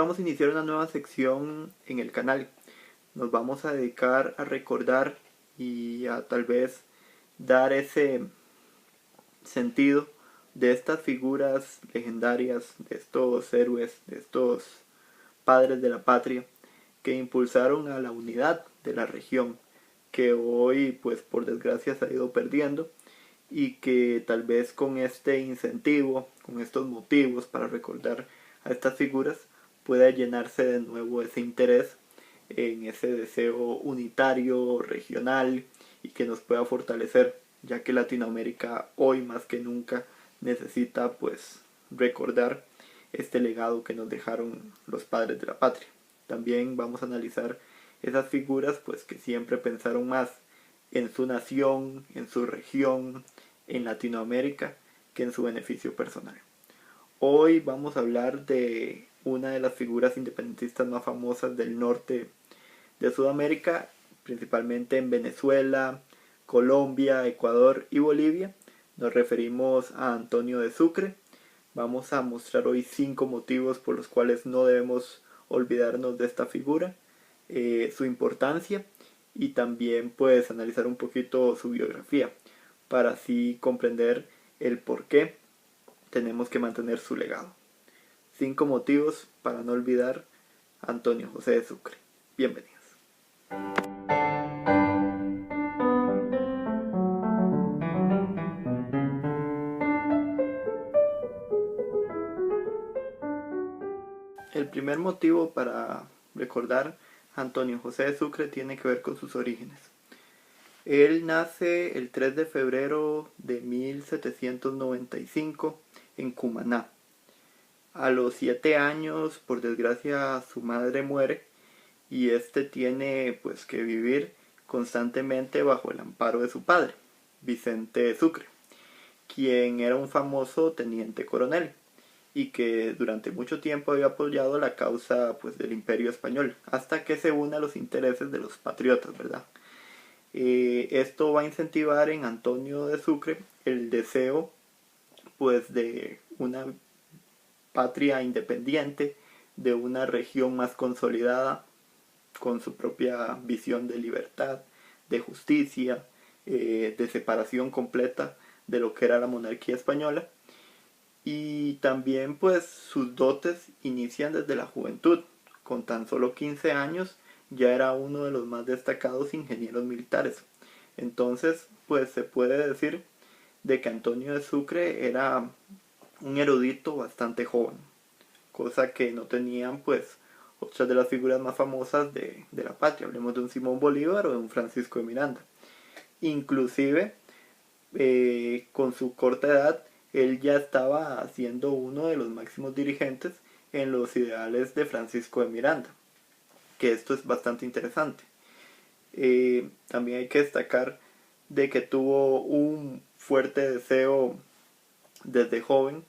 vamos a iniciar una nueva sección en el canal. Nos vamos a dedicar a recordar y a tal vez dar ese sentido de estas figuras legendarias, de estos héroes, de estos padres de la patria que impulsaron a la unidad de la región, que hoy pues por desgracia se ha ido perdiendo, y que tal vez con este incentivo, con estos motivos para recordar a estas figuras, pueda llenarse de nuevo ese interés en ese deseo unitario, regional, y que nos pueda fortalecer, ya que Latinoamérica hoy más que nunca necesita pues recordar este legado que nos dejaron los padres de la patria. También vamos a analizar esas figuras pues que siempre pensaron más en su nación, en su región, en Latinoamérica, que en su beneficio personal. Hoy vamos a hablar de una de las figuras independentistas más famosas del norte de Sudamérica, principalmente en Venezuela, Colombia, Ecuador y Bolivia. Nos referimos a Antonio de Sucre. Vamos a mostrar hoy 5 motivos por los cuales no debemos olvidarnos de esta figura, su importancia, y también pues analizar un poquito su biografía para así comprender el por qué tenemos que mantener su legado. 5 motivos para no olvidar a Antonio José de Sucre. Bienvenidos. El primer motivo para recordar a Antonio José de Sucre tiene que ver con sus orígenes. Él nace el 3 de febrero de 1795 en Cumaná. A los 7 años, por desgracia, su madre muere y este tiene pues que vivir constantemente bajo el amparo de su padre, Vicente Sucre, quien era un famoso teniente coronel y que durante mucho tiempo había apoyado la causa pues del Imperio Español, hasta que se une a los intereses de los patriotas, ¿verdad? Esto va a incentivar en Antonio de Sucre el deseo pues de una patria independiente, de una región más consolidada, con su propia visión de libertad, de justicia, de separación completa de lo que era la monarquía española. Y también pues sus dotes inician desde la juventud. Con tan solo 15 años ya era uno de los más destacados ingenieros militares. Entonces pues se puede decir de que Antonio de Sucre era un erudito bastante joven, cosa que no tenían pues otras de las figuras más famosas de la patria. Hablemos de un Simón Bolívar o de un Francisco de Miranda. Inclusive con su corta edad él ya estaba siendo uno de los máximos dirigentes en los ideales de Francisco de Miranda, que esto es bastante interesante. También hay que destacar de que tuvo un fuerte deseo desde joven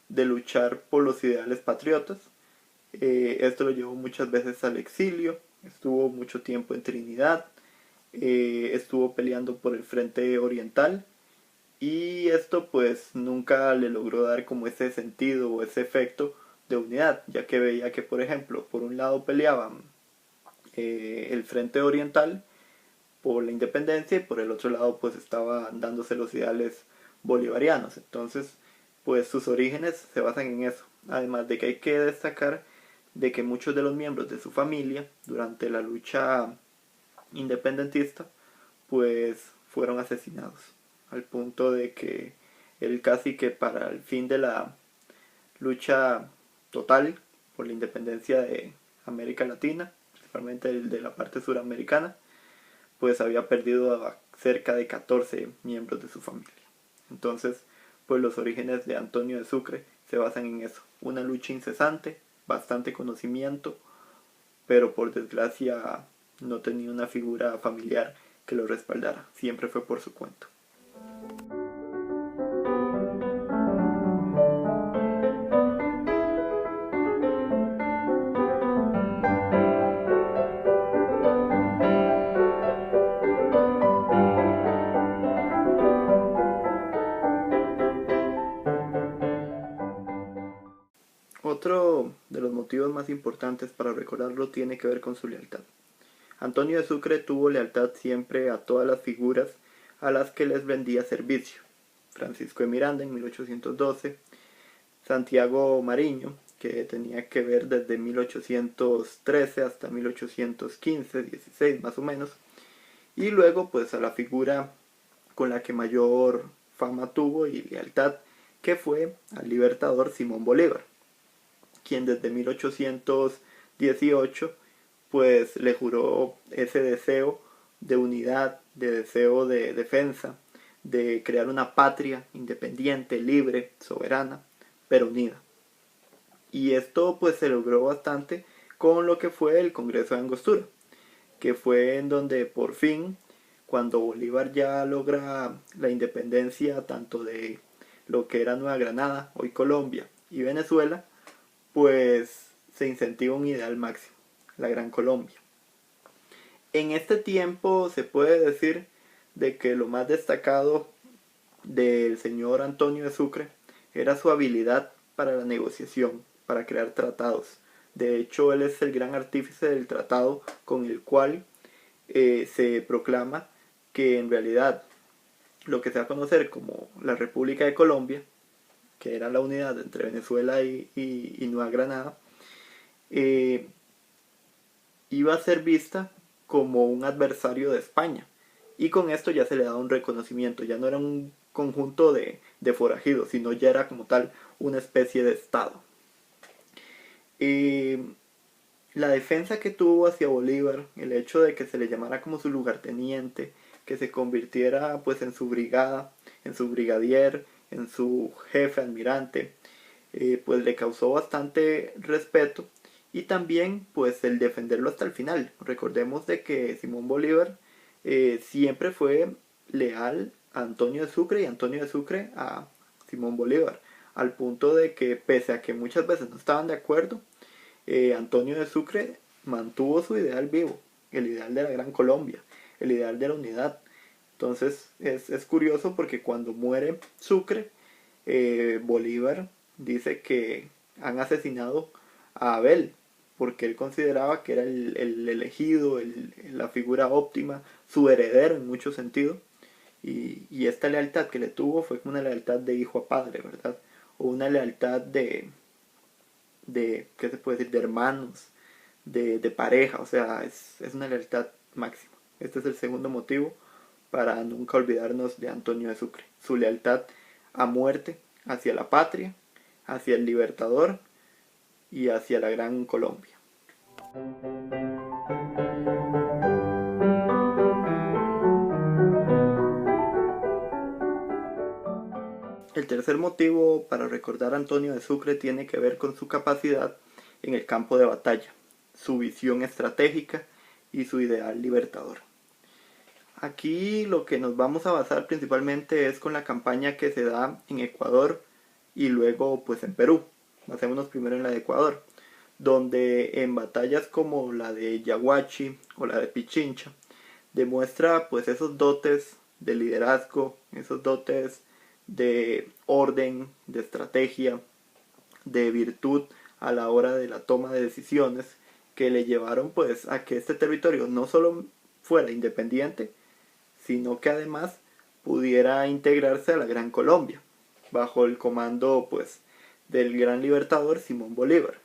de luchar por los ideales patriotas. Esto lo llevó muchas veces al exilio, estuvo mucho tiempo en Trinidad, estuvo peleando por el frente oriental, y esto pues nunca le logró dar como ese sentido o ese efecto de unidad, ya que veía que por ejemplo por un lado peleaban el frente oriental por la independencia y por el otro lado pues estaban dándose los ideales bolivarianos. Entonces pues sus orígenes se basan en eso, además de que hay que destacar de que muchos de los miembros de su familia durante la lucha independentista pues fueron asesinados, al punto de que él casi que para el fin de la lucha total por la independencia de América Latina, principalmente de la parte suramericana, pues había perdido a cerca de 14 miembros de su familia. Entonces, pues los orígenes de Antonio de Sucre se basan en eso, una lucha incesante, bastante conocimiento, pero por desgracia no tenía una figura familiar que lo respaldara, siempre fue por su cuenta. Otro de los motivos más importantes para recordarlo tiene que ver con su lealtad. Antonio de Sucre tuvo lealtad siempre a todas las figuras a las que les rendía servicio. Francisco de Miranda en 1812, Santiago Mariño, que tenía que ver desde 1813 hasta 1815, 16 más o menos, y luego pues a la figura con la que mayor fama tuvo y lealtad, que fue al libertador Simón Bolívar, quien desde 1818 pues le juró ese deseo de unidad, de deseo de defensa, de crear una patria independiente, libre, soberana, pero unida. Y esto pues se logró bastante con lo que fue el Congreso de Angostura, que fue en donde por fin, cuando Bolívar ya logra la independencia tanto de lo que era Nueva Granada, hoy Colombia, y Venezuela, pues se incentiva un ideal máximo, la Gran Colombia. En este tiempo se puede decir de que lo más destacado del señor Antonio de Sucre era su habilidad para la negociación, para crear tratados. De hecho, él es el gran artífice del tratado con el cual se proclama que en realidad lo que se va a conocer como la República de Colombia, que era la unidad entre Venezuela y Nueva Granada, iba a ser vista como un adversario de España. Y con esto ya se le da un reconocimiento, ya no era un conjunto de forajidos, sino ya era como tal una especie de Estado. La defensa que tuvo hacia Bolívar, el hecho de que se le llamara como su lugarteniente, que se convirtiera pues en su brigada, en su brigadier, en su jefe almirante, pues le causó bastante respeto, y también pues el defenderlo hasta el final. Recordemos de que Simón Bolívar siempre fue leal a Antonio de Sucre y Antonio de Sucre a Simón Bolívar, al punto de que pese a que muchas veces no estaban de acuerdo, Antonio de Sucre mantuvo su ideal vivo, el ideal de la Gran Colombia, el ideal de la unidad. Entonces es curioso porque cuando muere Sucre, Bolívar dice que han asesinado a Abel, porque él consideraba que era el elegido, la figura óptima, su heredero en muchos sentidos. Y esta lealtad que le tuvo fue como una lealtad de hijo a padre, ¿verdad? O una lealtad ¿qué se puede decir? De hermanos, de pareja, o sea, es una lealtad máxima. Este es el segundo motivo para nunca olvidarnos de Antonio de Sucre. Su lealtad a muerte hacia la patria, hacia el libertador y hacia la Gran Colombia. El tercer motivo para recordar a Antonio de Sucre tiene que ver con su capacidad en el campo de batalla, su visión estratégica y su ideal libertador. Aquí lo que nos vamos a basar principalmente es con la campaña que se da en Ecuador y luego pues en Perú. Basémonos primero en la de Ecuador, donde en batallas como la de Yaguachi o la de Pichincha demuestra pues esos dotes de liderazgo, esos dotes de orden, de estrategia, de virtud a la hora de la toma de decisiones, que le llevaron pues a que este territorio no solo fuera independiente, sino que además pudiera integrarse a la Gran Colombia, bajo el comando pues del gran libertador Simón Bolívar.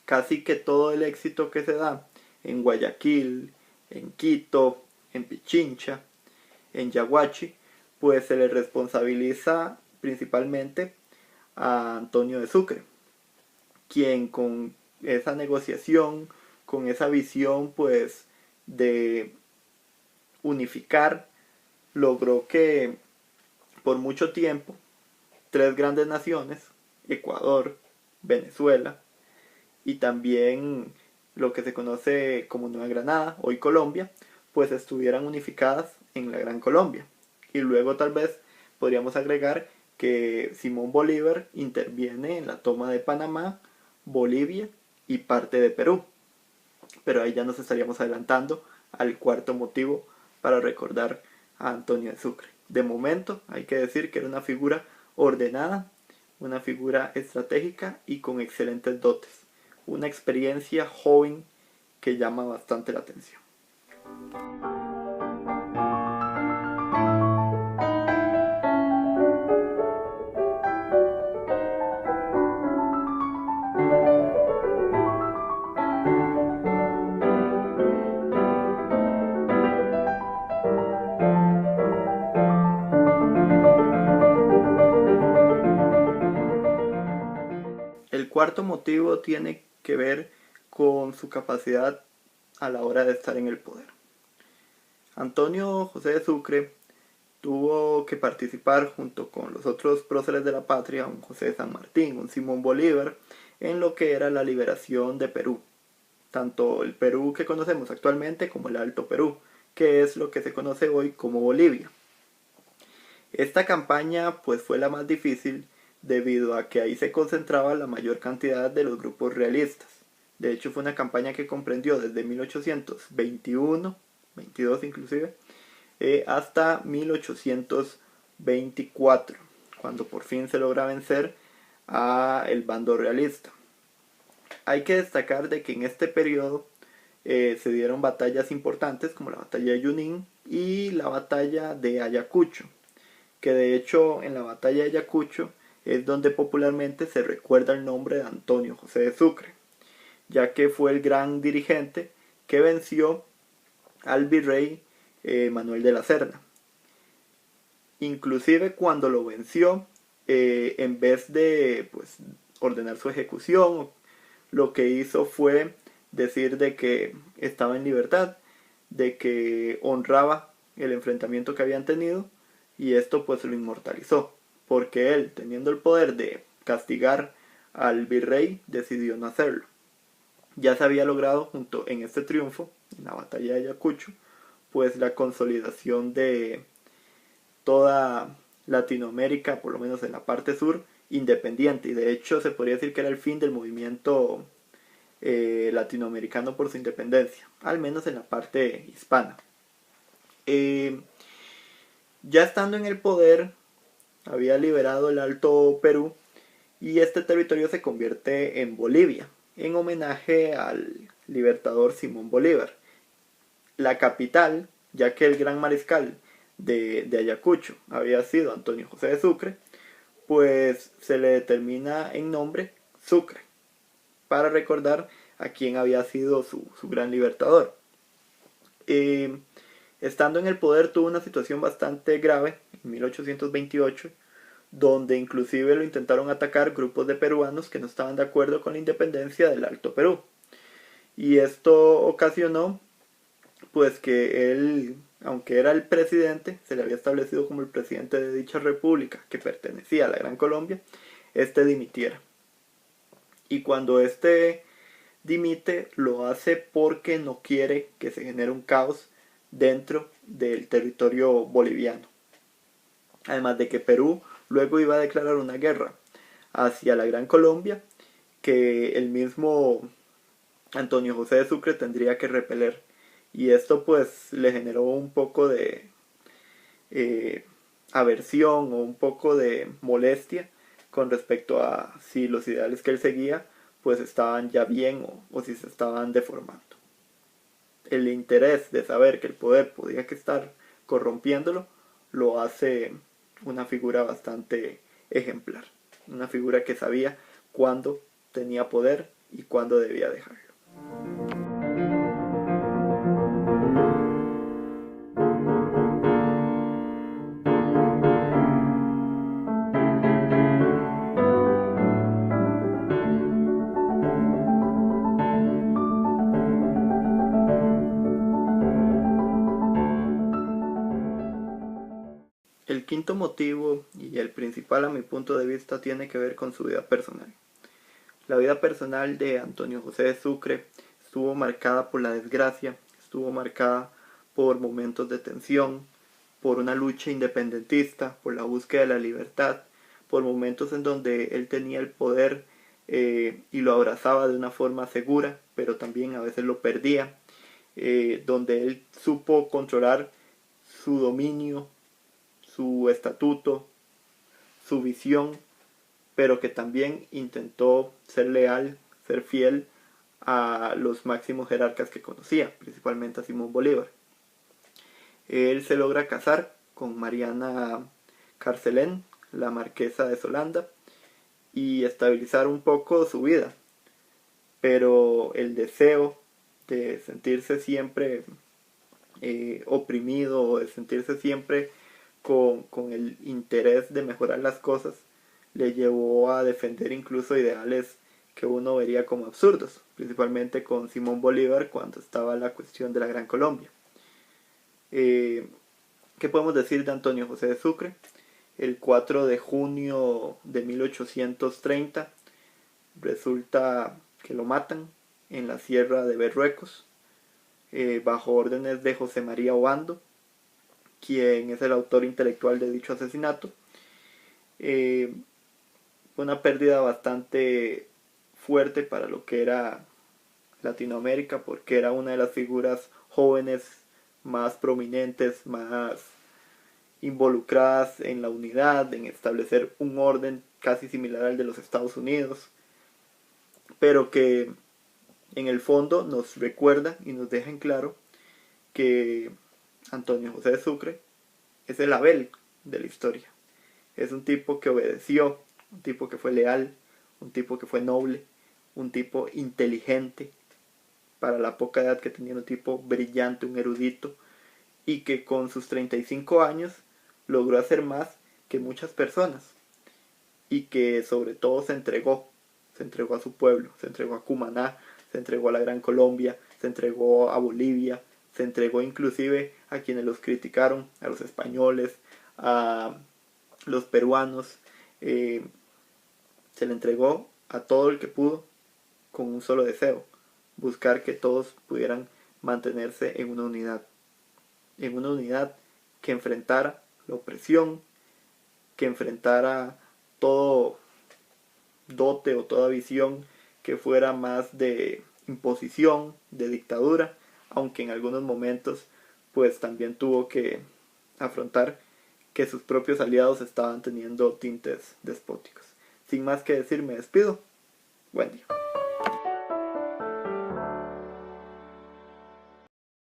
Casi que todo el éxito que se da en Guayaquil, en Quito, en Pichincha, en Yaguachi, pues se le responsabiliza principalmente a Antonio de Sucre, quien con esa negociación, con esa visión pues de unificar, logró que por mucho tiempo tres grandes naciones, Ecuador, Venezuela y también lo que se conoce como Nueva Granada, hoy Colombia, pues estuvieran unificadas en la Gran Colombia. Y luego tal vez podríamos agregar que Simón Bolívar interviene en la toma de Panamá, Bolivia y parte de Perú. Pero ahí ya nos estaríamos adelantando al cuarto motivo para recordar a Antonio de Sucre. De momento hay que decir que era una figura ordenada, una figura estratégica y con excelentes dotes, una experiencia joven que llama bastante la atención. El cuarto motivo tiene que ver con su capacidad a la hora de estar en el poder. Antonio José de Sucre tuvo que participar junto con los otros próceres de la patria, un José de San Martín, un Simón Bolívar, en lo que era la liberación de Perú. Tanto el Perú que conocemos actualmente como el Alto Perú, que es lo que se conoce hoy como Bolivia. Esta campaña pues fue la más difícil debido a que ahí se concentraba la mayor cantidad de los grupos realistas. De hecho fue una campaña que comprendió desde 1821, 22 inclusive, hasta 1824, cuando por fin se logra vencer a el bando realista. Hay que destacar de que en este periodo se dieron batallas importantes como la batalla de Junín y la batalla de Ayacucho, que de hecho en la batalla de Ayacucho es donde popularmente se recuerda el nombre de Antonio José de Sucre, ya que fue el gran dirigente que venció al virrey Manuel de la Serna. Inclusive cuando lo venció, en vez de pues, ordenar su ejecución, lo que hizo fue decir de que estaba en libertad, de que honraba el enfrentamiento que habían tenido, y esto pues lo inmortalizó, porque él, teniendo el poder de castigar al virrey, decidió no hacerlo. Ya se había logrado junto en este triunfo, en la batalla de Ayacucho, pues la consolidación de toda Latinoamérica, por lo menos en la parte sur, independiente, y de hecho se podría decir que era el fin del movimiento latinoamericano por su independencia, al menos en la parte hispana. Ya estando en el poder, había liberado el Alto Perú y este territorio se convierte en Bolivia, en homenaje al libertador Simón Bolívar. La capital, ya que el gran mariscal de Ayacucho había sido Antonio José de Sucre, pues se le determina en nombre Sucre, para recordar a quien había sido su gran libertador. Estando en el poder tuvo una situación bastante grave en 1828, donde inclusive lo intentaron atacar grupos de peruanos que no estaban de acuerdo con la independencia del Alto Perú. Y esto ocasionó pues que él, aunque era el presidente, se le había establecido como el presidente de dicha república que pertenecía a la Gran Colombia, dimitiera. Y cuando dimite, lo hace porque no quiere que se genere un caos dentro del territorio boliviano. Además de que Perú luego iba a declarar una guerra hacia la Gran Colombia que el mismo Antonio José de Sucre tendría que repeler. Y esto pues le generó un poco de aversión o un poco de molestia con respecto a si los ideales que él seguía pues estaban ya bien o si se estaban deformando. El interés de saber que el poder podía que estar corrompiéndolo lo hace una figura bastante ejemplar, una figura que sabía cuándo tenía poder y cuándo debía dejarlo. El quinto motivo, y el principal a mi punto de vista, tiene que ver con su vida personal. La vida personal de Antonio José de Sucre estuvo marcada por la desgracia, estuvo marcada por momentos de tensión, por una lucha independentista, por la búsqueda de la libertad, por momentos en donde él tenía el poder y lo abrazaba de una forma segura, pero también a veces lo perdía, donde él supo controlar su dominio, su estatuto, su visión, pero que también intentó ser leal, ser fiel a los máximos jerarcas que conocía, principalmente a Simón Bolívar. Él se logra casar con Mariana Carcelén, la marquesa de Solanda, y estabilizar un poco su vida. Pero el deseo de sentirse siempre oprimido, o de sentirse siempre con el interés de mejorar las cosas, le llevó a defender incluso ideales que uno vería como absurdos, principalmente con Simón Bolívar cuando estaba la cuestión de la Gran Colombia. ¿Qué podemos decir de Antonio José de Sucre? El 4 de junio de 1830 resulta que lo matan en la sierra de Berruecos, bajo órdenes de José María Obando, quien es el autor intelectual de dicho asesinato. Una pérdida bastante fuerte para lo que era Latinoamérica, porque era una de las figuras jóvenes más prominentes, más involucradas en la unidad, en establecer un orden casi similar al de los Estados Unidos, pero que en el fondo nos recuerda y nos deja en claro que Antonio José de Sucre es el Abel de la historia. Es un tipo que obedeció, un tipo que fue leal, un tipo que fue noble, un tipo inteligente, para la poca edad que tenía, un tipo brillante, un erudito, y que con sus 35 años logró hacer más que muchas personas, y que sobre todo se entregó a su pueblo, se entregó a Cumaná, se entregó a la Gran Colombia, se entregó a Bolivia, se entregó inclusive a quienes los criticaron, a los españoles, a los peruanos, se le entregó a todo el que pudo con un solo deseo: buscar que todos pudieran mantenerse en una unidad que enfrentara la opresión, que enfrentara todo dote o toda visión que fuera más de imposición, de dictadura, aunque en algunos momentos pues también tuvo que afrontar que sus propios aliados estaban teniendo tintes despóticos. Sin más que decir, me despido. Buen día.